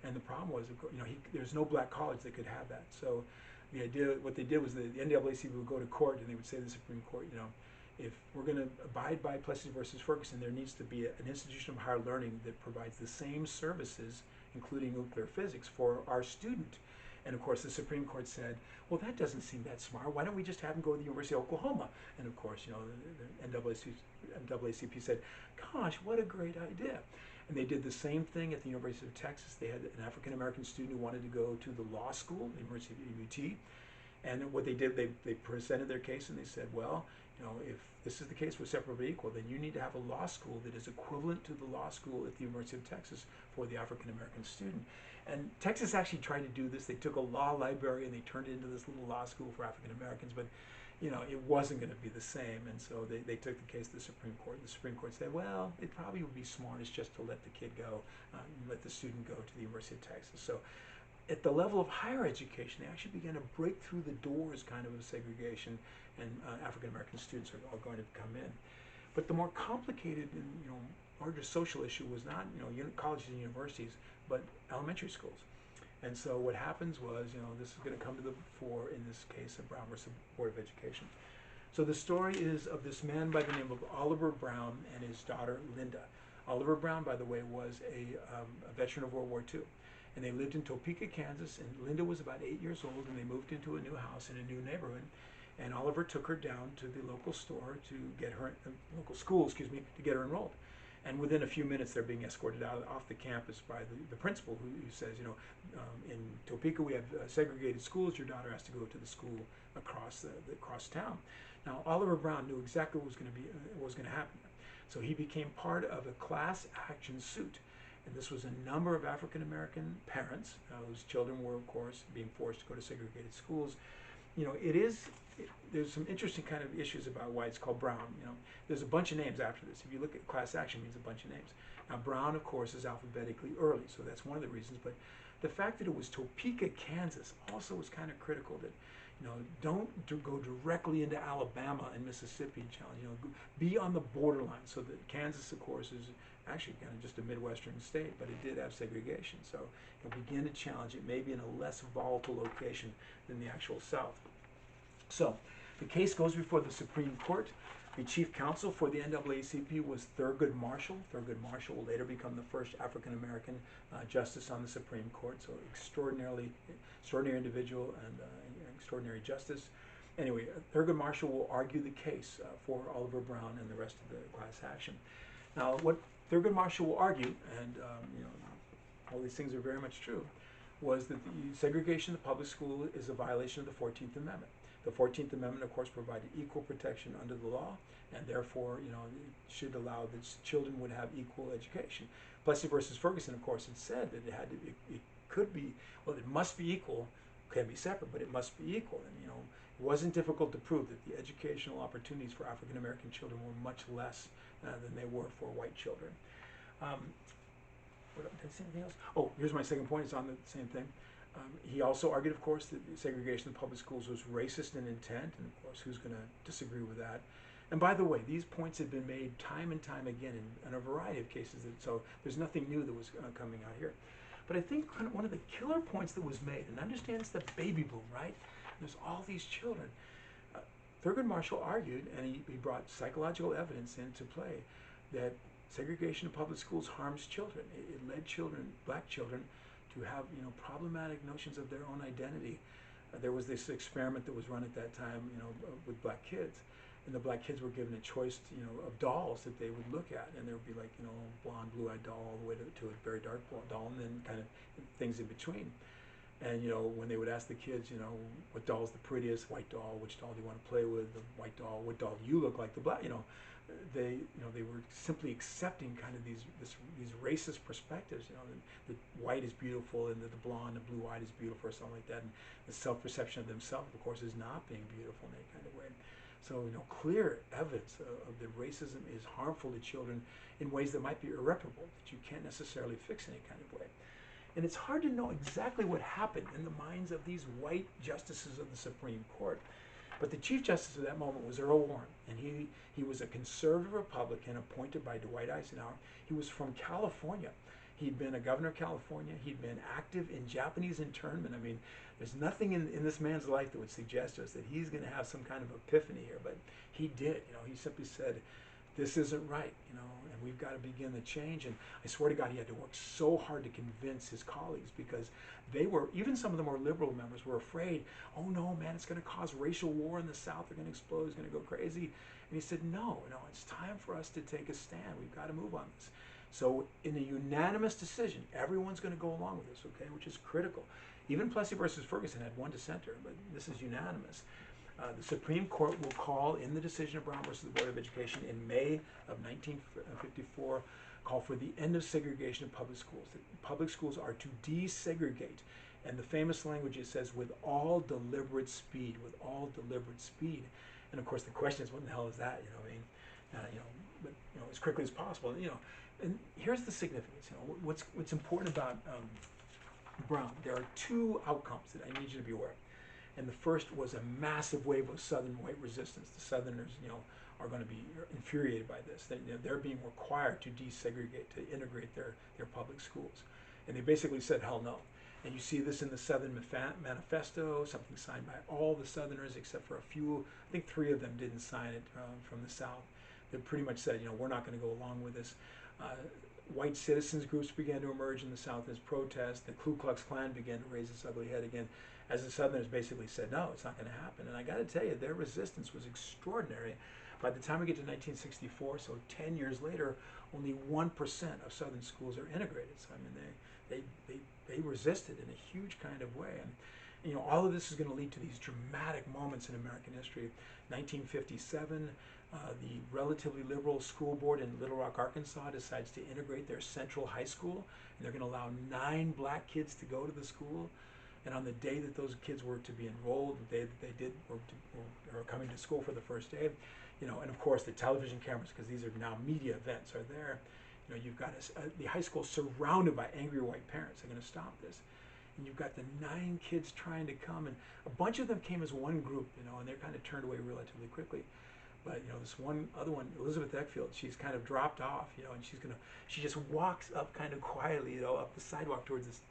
And the problem was, there's no black college that could have that. So the idea, what they did was the NAACP would go to court and they would say to the Supreme Court, if we're going to abide by Plessy versus Ferguson, there needs to be an institution of higher learning that provides the same services, including nuclear physics, for our student. And of course, the Supreme Court said, well, that doesn't seem that smart. Why don't we just have him go to the University of Oklahoma? And of course, the NAACP said, gosh, what a great idea. And they did the same thing at the University of Texas. They had an African-American student who wanted to go to the law school, the University of UT. And what they did, they presented their case and they said, well, if this is the case with separate but equal, then you need to have a law school that is equivalent to the law school at the University of Texas for the African-American student. And Texas actually tried to do this. They took a law library and they turned it into this little law school for African-Americans, but it wasn't going to be the same. And so they took the case to the Supreme Court. The Supreme Court said, well, it probably would be smartest just to let the kid go, let the student go to the University of Texas. So at the level of higher education, they actually began to break through the doors kind of segregation, and African-American students are going to come in. But the more complicated and larger social issue was not colleges and universities, but elementary schools. And so what happens was, this is going to come to the fore in this case of Brown versus Board of Education. So the story is of this man by the name of Oliver Brown and his daughter Linda. Oliver Brown, by the way, was a veteran of World War II. And they lived in Topeka, Kansas, and Linda was about 8 years old, and they moved into a new house in a new neighborhood. And Oliver took her down to the local store to get her, local school, to get her enrolled. And within a few minutes, they're being escorted off the campus by the principal, who says, in Topeka we have segregated schools. Your daughter has to go to the school across town. Now Oliver Brown knew exactly what was going to happen. So he became part of a class action suit. And this was a number of African American parents whose children were, of course, being forced to go to segregated schools. There's some interesting kind of issues about why it's called Brown. There's a bunch of names after this. If you look at class action, it means a bunch of names. Now Brown, of course, is alphabetically early, so that's one of the reasons. But the fact that it was Topeka, Kansas, also was kind of critical. That don't go directly into Alabama and Mississippi and challenge. Be on the borderline. So that Kansas, of course, is actually kind of just a Midwestern state, but it did have segregation. So it'll begin to challenge it, maybe in a less volatile location than the actual South. So the case goes before the Supreme Court. The chief counsel for the NAACP was Thurgood Marshall. Thurgood Marshall will later become the first African-American justice on the Supreme Court. So extraordinary individual and extraordinary justice. Anyway, Thurgood Marshall will argue the case for Oliver Brown and the rest of the class action. Now, what Thurgood Marshall will argue, and all these things are very much true, was that the segregation of the public school is a violation of the 14th Amendment. The 14th Amendment, of course, provided equal protection under the law, and therefore, it should allow that children would have equal education. Plessy versus Ferguson, of course, had said that it could be, well, it must be equal, can be separate, but it must be equal. And it wasn't difficult to prove that the educational opportunities for African American children were much less than they were for white children. Did I say anything else? Oh, here's my second point. It's on the same thing. He also argued, of course, that the segregation of public schools was racist in intent, and of course, who's going to disagree with that? And by the way, these points have been made time and time again in a variety of cases, so there's nothing new that was coming out here. But I think kind of one of the killer points that was made, and understand it's the baby boom, right? There's all these children. Thurgood Marshall argued, and he brought psychological evidence into play, that segregation of public schools harms children. It led children, black children, to have problematic notions of their own identity. There was this experiment that was run at that time, with black kids, and the black kids were given a choice, of dolls that they would look at, and there would be like, blonde, blue-eyed doll all the way to a very dark doll, and then kind of things in between. And when they would ask the kids, what doll's the prettiest, white doll, which doll do you want to play with, the white doll, what doll do you look like, the black, they were simply accepting kind of these racist perspectives, that white is beautiful and that the blonde and blue-eyed is beautiful or something like that, and the self-perception of themselves, of course, is not being beautiful in that kind of way. So clear evidence of that racism is harmful to children in ways that might be irreparable, that you can't necessarily fix in any kind of way. And it's hard to know exactly what happened in the minds of these white justices of the Supreme Court. But the Chief Justice at that moment was Earl Warren, and he was a conservative Republican appointed by Dwight Eisenhower. He was from California, He'd been a governor of California. He'd been active in Japanese internment. I mean, there's nothing in this man's life that would suggest to us that he's going to have some kind of epiphany here, but he did. He simply said, this isn't right, and we've got to begin the change. And I swear to God, he had to work so hard to convince his colleagues, because even some of the more liberal members were afraid, oh no, man, it's going to cause racial war in the South. They're going to explode. It's going to go crazy. And he said, no, it's time for us to take a stand. We've got to move on this. So in a unanimous decision, everyone's going to go along with this, okay, which is critical. Even Plessy versus Ferguson had one dissenter, but this is unanimous. The Supreme Court will call, in the decision of Brown versus the Board of Education in May of 1954, call for the end of segregation in public schools. The public schools are to desegregate. And the famous language, it says, with all deliberate speed, with all deliberate speed. And of course the question is, what in the hell is that? But as quickly as possible. And here's the significance. What's important about Brown. There are two outcomes that I need you to be aware of. And the first was a massive wave of Southern white resistance. The Southerners, are going to be infuriated by this. They're being required to desegregate, to integrate their public schools. And they basically said, hell no. And you see this in the Southern Manifesto, something signed by all the Southerners except for a few. I think 3 of them didn't sign it from the South. They pretty much said, we're not going to go along with this. White citizens groups began to emerge in the South as protests. The Ku Klux Klan began to raise its ugly head again, as the Southerners basically said, no, it's not going to happen. And I got to tell you, their resistance was extraordinary. By the time we get to 1964, so 10 years later, only 1% of Southern schools are integrated. So I mean, they resisted in a huge kind of way. And all of this is going to lead to these dramatic moments in American history. 1957. The relatively liberal school board in Little Rock, Arkansas decides to integrate their central high school, and they're going to allow 9 black kids to go to the school. And on the day that those kids were to be enrolled, the day that they were coming to school for the first day, and of course the television cameras, because these are now media events, are there. You've got the high school surrounded by angry white parents. They're going to stop this. And you've got the 9 kids trying to come, and a bunch of them came as one group, and they're kind of turned away relatively quickly. But this other one, Elizabeth Eckfield, she's kind of dropped off, and she just walks up kind of quietly, up the sidewalk towards this,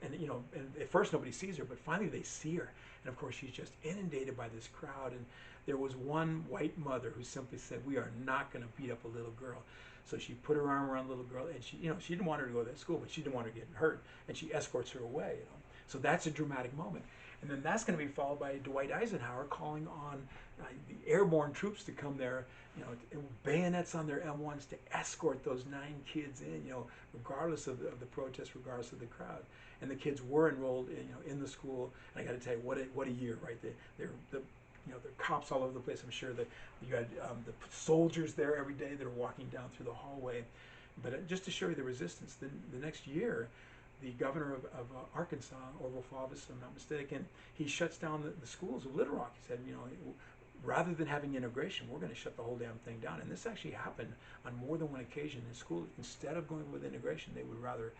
and at first nobody sees her, but finally they see her, and of course she's just inundated by this crowd. And there was one white mother who simply said, "We are not going to beat up a little girl." So she put her arm around the little girl, and she didn't want her to go to that school, but she didn't want her to get hurt, and she escorts her away. So that's a dramatic moment. And then that's going to be followed by Dwight Eisenhower calling on the airborne troops to come there, bayonets on their M1s to escort those 9 kids in, regardless of the protest, regardless of the crowd. And the kids were enrolled, in the school. And I got to tell you, what a year, right? There are cops all over the place. I'm sure that you had the soldiers there every day that are walking down through the hallway. But just to show you the resistance, the next year, the governor of Arkansas, Orville Faubus, if I'm not mistaken, he shuts down the schools of Little Rock. He said, rather than having integration, we're going to shut the whole damn thing down. And this actually happened on more than one occasion in school. Instead of going with integration, they would rather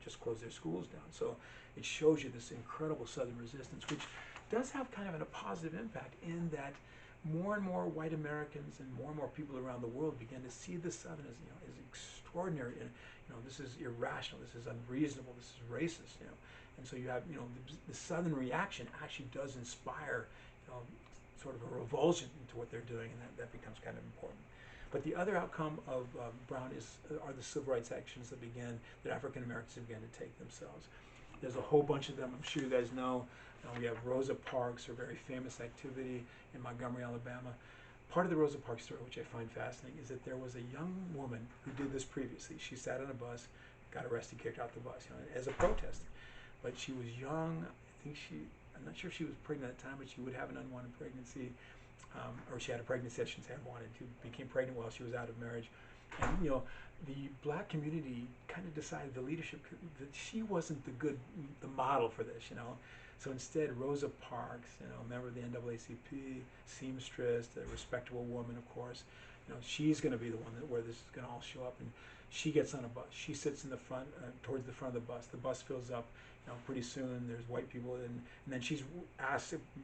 just close their schools down. So it shows you this incredible Southern resistance, which does have kind of a positive impact in that more and more white Americans and more people around the world begin to see the Southern as extraordinary. And, this is irrational. This is unreasonable. This is racist. And so you have the Southern reaction actually does inspire sort of a revulsion into what they're doing, and that becomes kind of important. But the other outcome of Brown are the civil rights actions that African Americans began to take themselves. There's a whole bunch of them. I'm sure you guys know. We have Rosa Parks, her very famous activity in Montgomery, Alabama. Part of the Rosa Parks story, which I find fascinating, is that there was a young woman who did this previously. She sat on a bus, got arrested, kicked out the bus, as a protest. But she was young. I'm not sure if she was pregnant at the time, but she would have an unwanted pregnancy, or she had a pregnancy that she had wanted to, became pregnant while she was out of marriage. And the black community kind of decided, the leadership, that she wasn't the model for this, So instead, Rosa Parks, a member of the NAACP, seamstress, a respectable woman, of course, she's going to be the one where this is going to all show up. And she gets on a bus. She sits in the front, towards the front of the bus. The bus fills up. Pretty soon there's white people, and then she's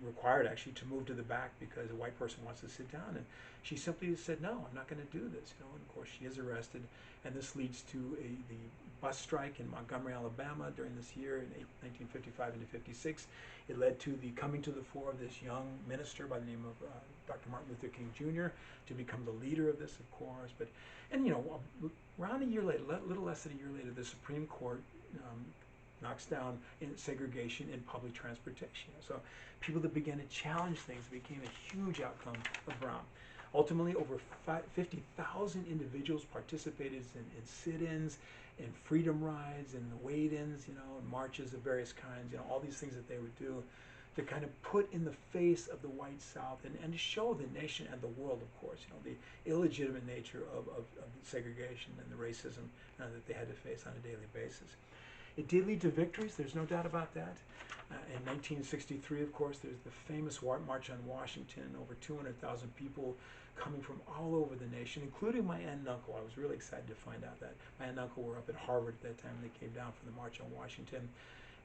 required actually to move to the back because a white person wants to sit down. And she simply said, "No, I'm not going to do this." And of course she is arrested, and this leads to the bus strike in Montgomery, Alabama during this year in 1955 into 56. It led to the coming to the fore of this young minister by the name of Dr. Martin Luther King Jr. to become the leader of this, of course. But, and you know, around a year later, a little less than a year later, the Supreme Court knocks down segregation in public transportation. So people that began to challenge things became a huge outcome of Brown. Ultimately, over 50,000 individuals participated in sit-ins, in freedom rides, in the wait-ins, you know, marches of various kinds, you know, all these things that they would do to kind of put in the face of the white South and to show the nation and the world, of course, you know, the illegitimate nature of segregation and the racism that they had to face on a daily basis. It did lead to victories, there's no doubt about that. In 1963, of course, there's the famous March on Washington, over 200,000 people coming from all over the nation, including my aunt and uncle. I was really excited to find out that my aunt and uncle were up at Harvard at that time. They came down for the March on Washington.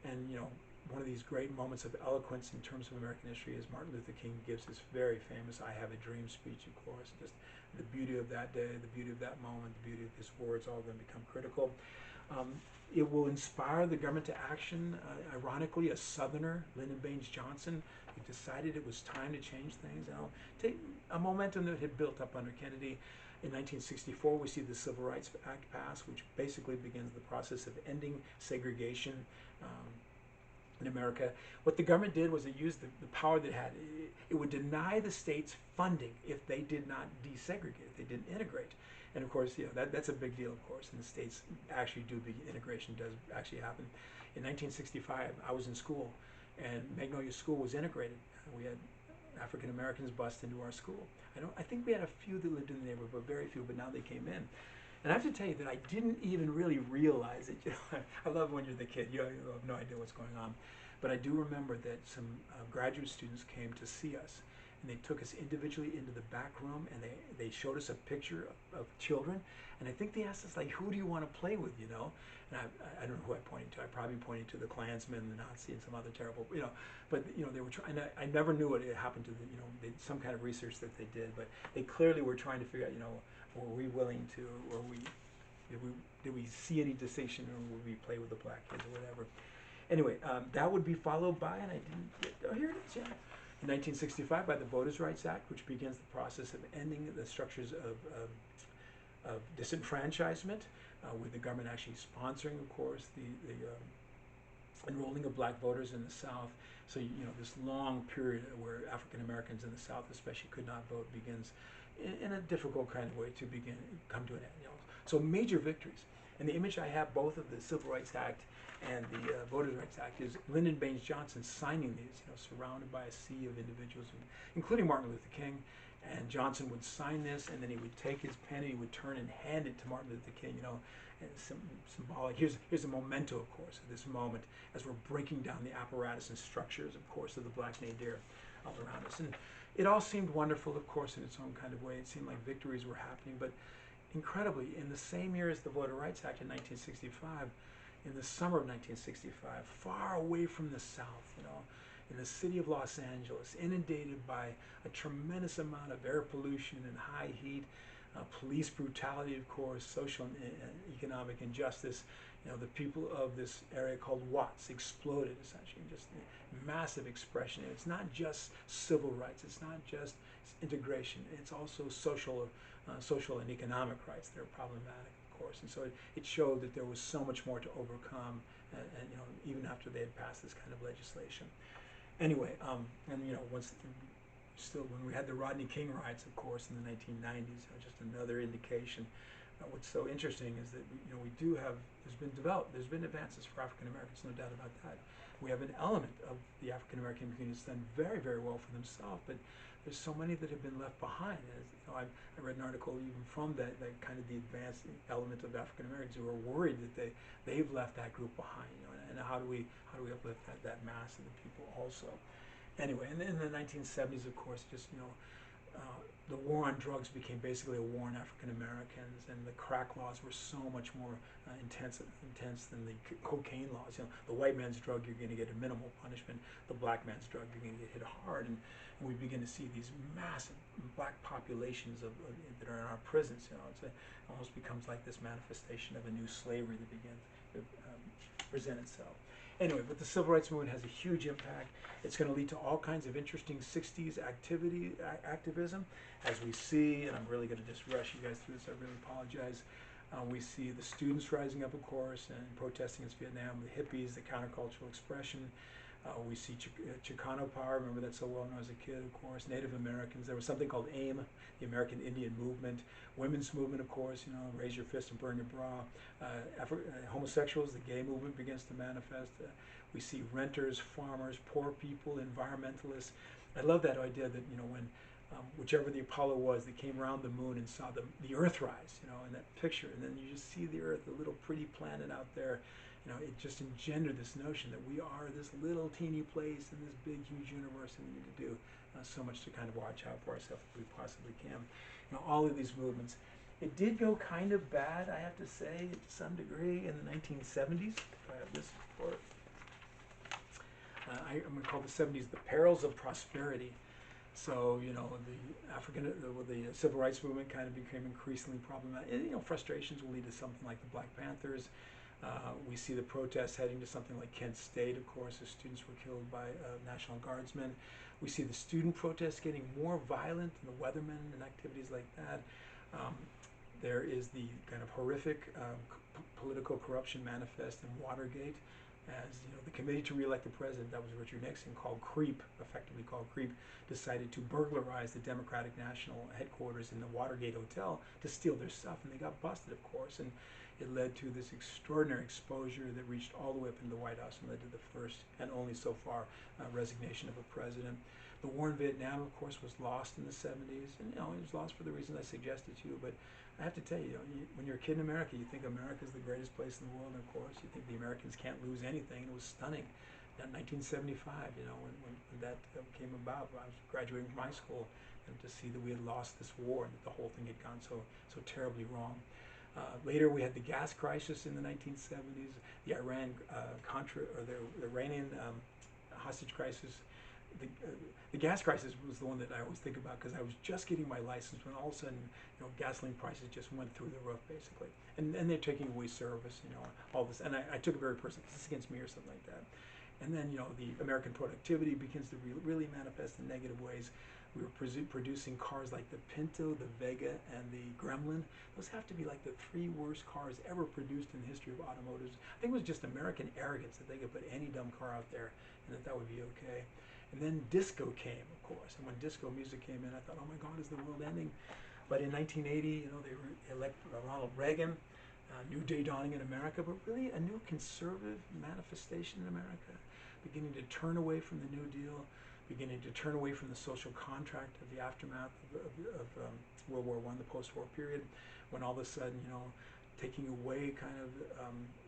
And, you know, one of these great moments of eloquence in terms of American history is Martin Luther King gives this very famous I Have a Dream speech, of course. Just the beauty of that day, the beauty of that moment, the beauty of his words, all going to become critical. It will inspire the government to action. Ironically, a Southerner, Lyndon Baines Johnson, he decided it was time to change things. You know, take a momentum that had built up under Kennedy. In 1964, we see the Civil Rights Act pass, which basically begins the process of ending segregation in America. What the government did was it used the power that it had. It would deny the states funding if they did not desegregate, if they didn't integrate. And of course, you know, that's a big deal, of course, and the states actually do, the integration does actually happen. In 1965, I was in school, and Magnolia School was integrated. We had African Americans bused into our school. I think we had a few that lived in the neighborhood, but very few, but now they came in. And I have to tell you that I didn't even really realize it. You know, I love when you're the kid, you have no idea what's going on. But I do remember that some graduate students came to see us. And they took us individually into the back room, and they showed us a picture of children. And I think they asked us, like, who do you want to play with, you know? And I don't know who I pointed to. I probably pointed to the Klansmen, the Nazi, and some other terrible, you know. But, you know, they were trying, I never knew what had happened to the, you know, some kind of research that they did. But they clearly were trying to figure out, you know, were we willing to, or did we see any distinction, or would we play with the black kids or whatever? Anyway, that would be followed by, and I didn't get, oh, here it is, yeah. In 1965, by the Voters' Rights Act, which begins the process of ending the structures of disenfranchisement, with the government actually sponsoring, of course, the enrolling of black voters in the South. So, you know, this long period where African Americans in the South especially could not vote begins in a difficult kind of way to come to an end. You know. So major victories. And the image I have both of the Civil Rights Act and the Voters' Rights Act is Lyndon Baines Johnson signing these, you know, surrounded by a sea of individuals, including Martin Luther King. And Johnson would sign this, and then he would take his pen and he would turn and hand it to Martin Luther King, you know, and symbolic. Here's a memento, of course, of this moment as we're breaking down the apparatus and structures, of course, of the black nadir all around us. And it all seemed wonderful, of course, in its own kind of way. It seemed like victories were happening, but incredibly, in the same year as the Voter Rights Act in 1965, in the summer of 1965, far away from the South, you know, in the city of Los Angeles, inundated by a tremendous amount of air pollution and high heat, police brutality, of course, social and economic injustice. You know, the people of this area called Watts exploded, essentially, just massive expression. And it's not just civil rights, it's not just integration, it's also social and economic rights that are problematic, of course. And so it showed that there was so much more to overcome, and you know, even after they had passed this kind of legislation. Anyway, and you know, when we had the Rodney King riots, of course, in the 1990s, just another indication. What's so interesting is that, you know, there's been advances for African Americans, no doubt about that. We have an element of the African American community that's done very, very well for themselves, but there's so many that have been left behind. As, you know, I read an article even from that kind of the advanced element of African Americans who are worried that they've left that group behind. You know, and how do we uplift that mass of the people also? Anyway, and then in the 1970s, of course, just, you know, the war on drugs became basically a war on African Americans, and the crack laws were so much more intense than the cocaine laws. You know, the white man's drug, you're going to get a minimal punishment. The black man's drug, you're going to get hit hard. And we begin to see these massive black populations that are in our prisons. You know, it almost becomes like this manifestation of a new slavery that begins to present itself. Anyway, but the civil rights movement has a huge impact. It's going to lead to all kinds of interesting 60s activism, as we see, and I'm really going to just rush you guys through this, I really apologize. We see the students rising up, of course, and protesting against Vietnam, the hippies, the countercultural expression. We see Chicano power, remember that so well known as a kid, of course. Native Americans, there was something called AIM, the American Indian Movement. Women's movement, of course, you know, raise your fist and burn your bra. Homosexuals, the gay movement begins to manifest. We see renters, farmers, poor people, environmentalists. I love that idea that, you know, when whichever the Apollo was, they came around the moon and saw the Earth rise, you know, in that picture. And then you just see the Earth, the little pretty planet out there. You know, it just engendered this notion that we are this little teeny place in this big, huge universe, and we need to do so much to kind of watch out for ourselves if we possibly can. You know, all of these movements. It did go kind of bad, I have to say, to some degree, in the 1970s. I have this report. I'm going to call the 70s the perils of prosperity. So, you know, the civil rights movement kind of became increasingly problematic. And, you know, frustrations will lead to something like the Black Panthers. We see the protests heading to something like Kent State, of course, as students were killed by National Guardsmen. We see the student protests getting more violent, and the Weathermen and activities like that. There is the kind of horrific political corruption manifest in Watergate, as you know, the committee to re-elect the president, that was Richard Nixon, effectively called CREEP, decided to burglarize the Democratic National headquarters in the Watergate Hotel to steal their stuff, and they got busted, of course, and it led to this extraordinary exposure that reached all the way up into the White House and led to the first and only so far resignation of a president. The war in Vietnam, of course, was lost in the 70s, and you know, it was lost for the reasons I suggested to you, but I have to tell you, when you're a kid in America, you think America's the greatest place in the world, and of course, you think the Americans can't lose anything, and it was stunning. In 1975, you know, when that came about, when I was graduating from high school, and to see that we had lost this war and that the whole thing had gone so terribly wrong. Later, we had the gas crisis in the 1970s, the Iranian hostage crisis. The gas crisis was the one that I always think about because I was just getting my license when all of a sudden, you know, gasoline prices just went through the roof, basically. And they're taking away service, you know, all this. And I took it very personally, this is against me or something like that. And then, you know, the American productivity begins to really manifest in negative ways. We were producing cars like the Pinto, the Vega, and the Gremlin. Those have to be like the 3 worst cars ever produced in the history of automotives. I think it was just American arrogance that they could put any dumb car out there and that would be okay. And then disco came, of course. And when disco music came in, I thought, oh my God, is the world ending? But in 1980, you know, they elected Ronald Reagan, New Day dawning in America, but really a new conservative manifestation in America, beginning to turn away from the New Deal, beginning to turn away from the social contract of the aftermath of World War I, the post-war period, when all of a sudden, you know, taking away kind of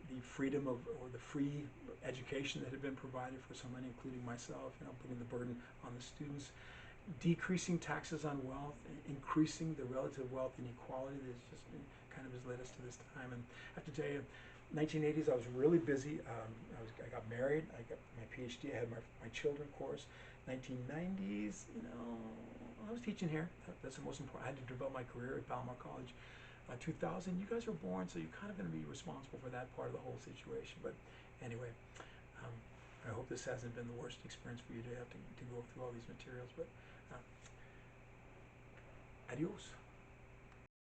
the freedom or the free education that had been provided for so many, including myself, you know, putting the burden on the students, decreasing taxes on wealth, increasing the relative wealth inequality that just kind of has led us to this time. And I have to tell you, 1980s, I was really busy. I got married. I got my PhD. I had my children, of course. 1990s, you know, I was teaching here. That's the most important. I had to develop my career at Palomar College. 2000, you guys were born, so you're kind of going to be responsible for that part of the whole situation. But anyway, I hope this hasn't been the worst experience for you to have to go through all these materials. But adios.